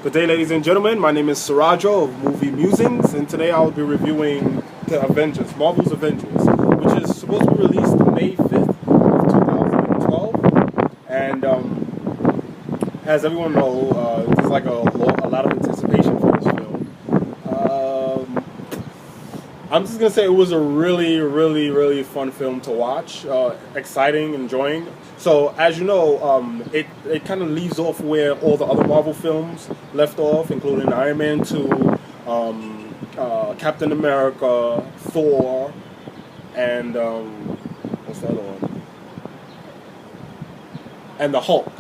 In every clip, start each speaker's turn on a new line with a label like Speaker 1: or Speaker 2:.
Speaker 1: Good day, ladies and gentlemen. My name is Surajo of movie Musings, and today I'll be reviewing the Avengers, Marvel's Avengers, which is supposed to be released May 5th of 2012. And as everyone knows, there's like a lot of anticipation for this film. I'm just going to say it was a really fun film to watch, exciting, enjoying. So, as you know, it kind of leaves off where all the other Marvel films left off, including Iron Man 2, Captain America, Thor, and what's the other one? And the Hulk,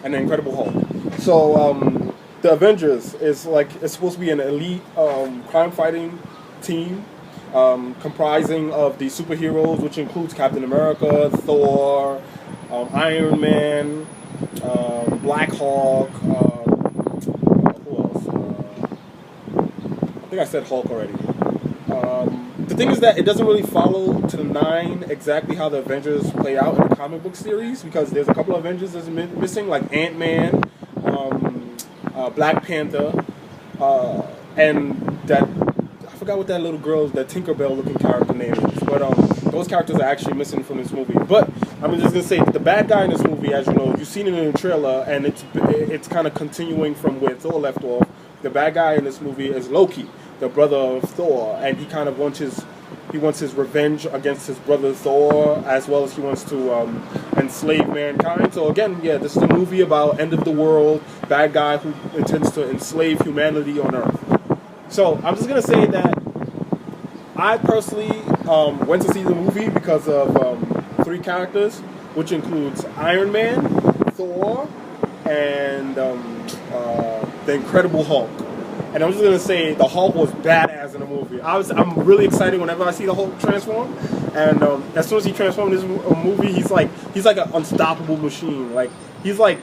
Speaker 1: and the Incredible Hulk. So, the Avengers is it's supposed to be an elite crime-fighting team comprising of the superheroes, which includes Captain America, Thor, Iron Man, Black Hawk, who else? I think I said Hulk already. The thing is that it doesn't really follow to the nine exactly how the Avengers play out in the comic book series, because there's a couple of Avengers that's missing, like Ant-Man, Black Panther, and that, I forgot what that little girl, that Tinkerbell looking character name is, but those characters are actually missing from this movie. But I'm just gonna say the bad guy in this movie, as you know, you've seen it in the trailer, and it's kind of continuing from where Thor left off. The bad guy in this movie is Loki, the brother of Thor, and he kind of wants his revenge against his brother Thor, as well as he wants to enslave mankind. So again, yeah, this is a movie about end of the world, bad guy who intends to enslave humanity on Earth. So I'm just gonna say that I personally went to see the movie because of three characters, which includes Iron Man, Thor, and the Incredible Hulk. And I'm just gonna say the Hulk was badass in the movie. I'm really excited whenever I see the Hulk transform. And as soon as he transformed in this movie, he's like an unstoppable machine. Like he's like,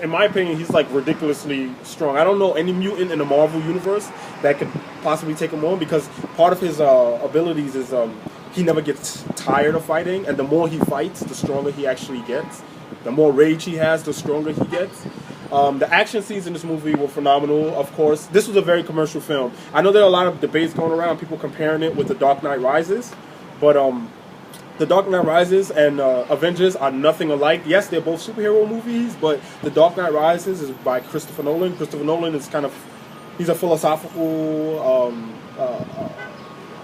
Speaker 1: in my opinion, he's like ridiculously strong. I don't know any mutant in the Marvel universe that could possibly take him on, because part of his abilities is he never gets tired of fighting, and the more he fights, the stronger he actually gets. The more rage he has, the stronger he gets. The action scenes in this movie were phenomenal, of course. This was a very commercial film. I know there are a lot of debates going around, people comparing it with The Dark Knight Rises, but The Dark Knight Rises and Avengers are nothing alike. Yes, they're both superhero movies, but The Dark Knight Rises is by Christopher Nolan. Christopher Nolan is he's a philosophical,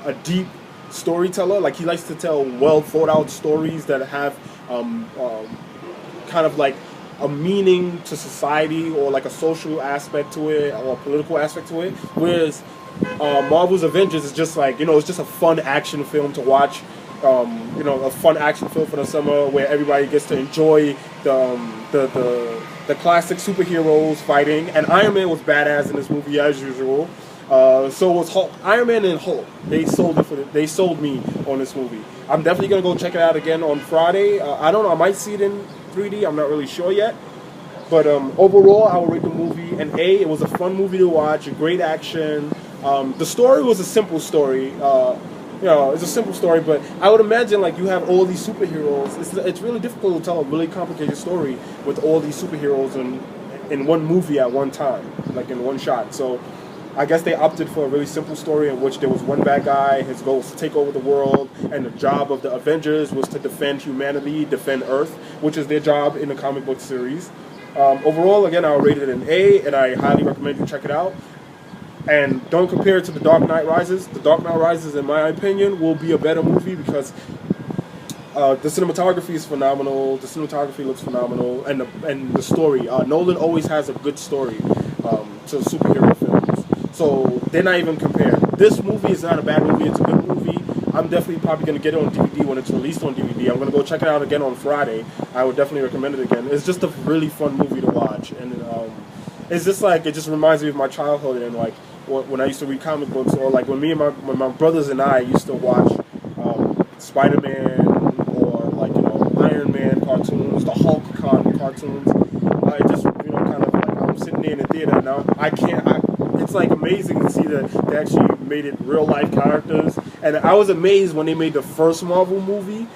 Speaker 1: a deep storyteller. Like, he likes to tell well thought out stories that have kind of like a meaning to society, or like a social aspect to it, or a political aspect to it. Whereas Marvel's Avengers is just like, it's just a fun action film to watch. A fun action film for the summer where everybody gets to enjoy the classic superheroes fighting. And Iron Man was badass in this movie as usual. So was Hulk. Iron Man and Hulk. They sold me on this movie. I'm definitely gonna go check it out again on Friday. I don't know. I might see it in 3D. I'm not really sure yet. But overall, I would rate the movie an A. It was a fun movie to watch. Great action. The story was a simple story. It's a simple story, but I would imagine, like, you have all these superheroes. It's really difficult to tell a really complicated story with all these superheroes in one movie at one time, like in one shot. So I guess they opted for a really simple story in which there was one bad guy, his goal was to take over the world, and the job of the Avengers was to defend humanity, defend Earth, which is their job in the comic book series. Overall, again, I'll rate it an A, and I highly recommend you check it out. And don't compare it to The Dark Knight Rises. The Dark Knight Rises, in my opinion, will be a better movie because the cinematography is phenomenal. The cinematography looks phenomenal, and the story. Nolan always has a good story to superhero films, so they're not even compared. This movie is not a bad movie. It's a good movie. I'm definitely probably going to get it on DVD when it's released on DVD. I'm going to go check it out again on Friday. I would definitely recommend it again. It's just a really fun movie to watch, and it's just like, it just reminds me of my childhood and like when I used to read comic books, or like when my brothers and I used to watch Spider-Man, or like Iron Man cartoons, the Hulk cartoons. It just kind of like, I'm sitting there in the theater now. It's like amazing to see that they actually made it real life characters, and I was amazed when they made the first Marvel movie.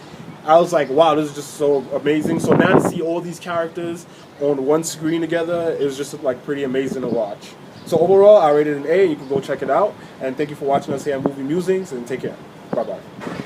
Speaker 1: I was like, wow, this is just so amazing. So now to see all these characters on one screen together is just like pretty amazing to watch. So overall, I rated an A. You can go check it out. And thank you for watching us here at Movie Musings, and take care. Bye bye.